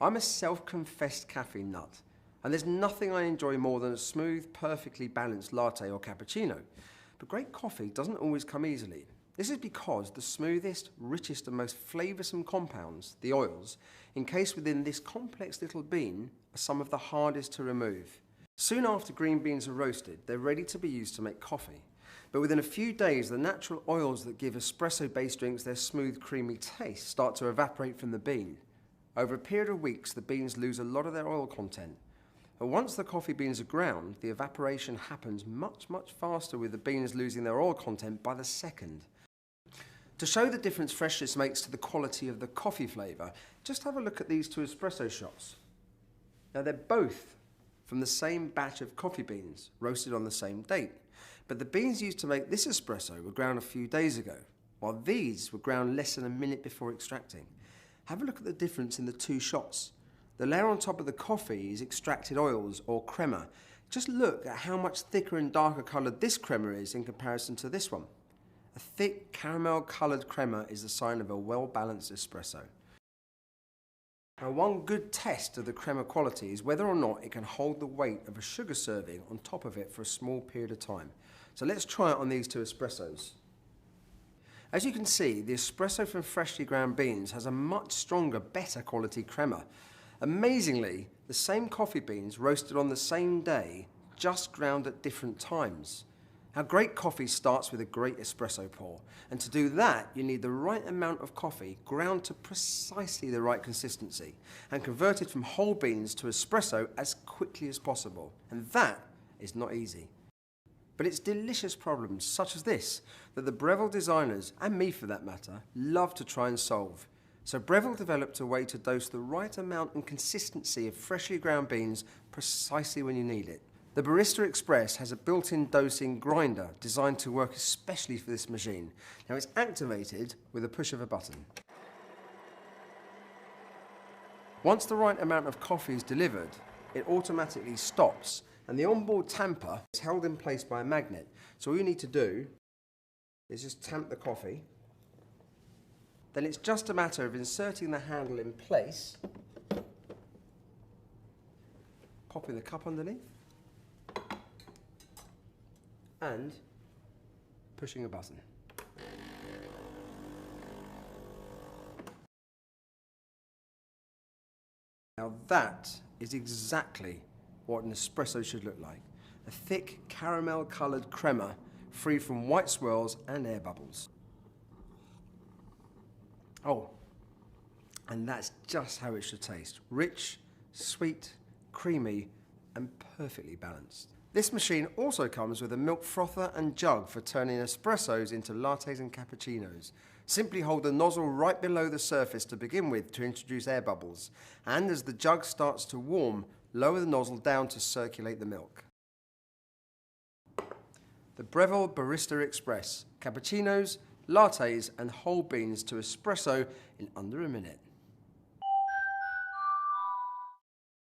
I'm a self-confessed caffeine nut, and there's nothing I enjoy more than a smooth, perfectly balanced latte or cappuccino. But great coffee doesn't always come easily. This is because the smoothest, richest and most flavoursome compounds, the oils, encased within this complex little bean are some of the hardest to remove. Soon after green beans are roasted, they're ready to be used to make coffee. But within a few days, the natural oils that give espresso-based drinks their smooth, creamy taste start to evaporate from the bean. Over a period of weeks, the beans lose a lot of their oil content. But once the coffee beans are ground, the evaporation happens much, much faster, with the beans losing their oil content by the second. To show the difference freshness makes to the quality of the coffee flavour, just have a look at these two espresso shots. Now they're both from the same batch of coffee beans, roasted on the same date. But the beans used to make this espresso were ground a few days ago, while these were ground less than a minute before extracting. Have a look at the difference in the two shots. The layer on top of the coffee is extracted oils or crema. Just look at how much thicker and darker coloured this crema is in comparison to this one. A thick caramel coloured crema is the sign of a well-balanced espresso. Now, one good test of the crema quality is whether or not it can hold the weight of a sugar serving on top of it for a small period of time. So let's try it on these two espressos. As you can see, the espresso from freshly ground beans has a much stronger, better quality crema. Amazingly, the same coffee beans roasted on the same day, just ground at different times. Now, great coffee starts with a great espresso pour, and to do that, you need the right amount of coffee ground to precisely the right consistency and converted from whole beans to espresso as quickly as possible. And that is not easy. But it's delicious problems such as this that the Breville designers, and me for that matter, love to try and solve. So Breville developed a way to dose the right amount and consistency of freshly ground beans precisely when you need it. The Barista Express has a built-in dosing grinder designed to work especially for this machine. Now it's activated with a push of a button. Once the right amount of coffee is delivered, it automatically stops, and the onboard tamper is held in place by a magnet. So all you need to do is just tamp the coffee. Then it's just a matter of inserting the handle in place, popping the cup underneath, and pushing a button. Now that is exactly what an espresso should look like. A thick caramel coloured crema free from white swirls and air bubbles. Oh, and that's just how it should taste. Rich, sweet, creamy, and perfectly balanced. This machine also comes with a milk frother and jug for turning espressos into lattes and cappuccinos. Simply hold the nozzle right below the surface to begin with to introduce air bubbles. And as the jug starts to warm, lower the nozzle down to circulate the milk. The Breville Barista Express. Cappuccinos, lattes and whole beans to espresso in under a minute.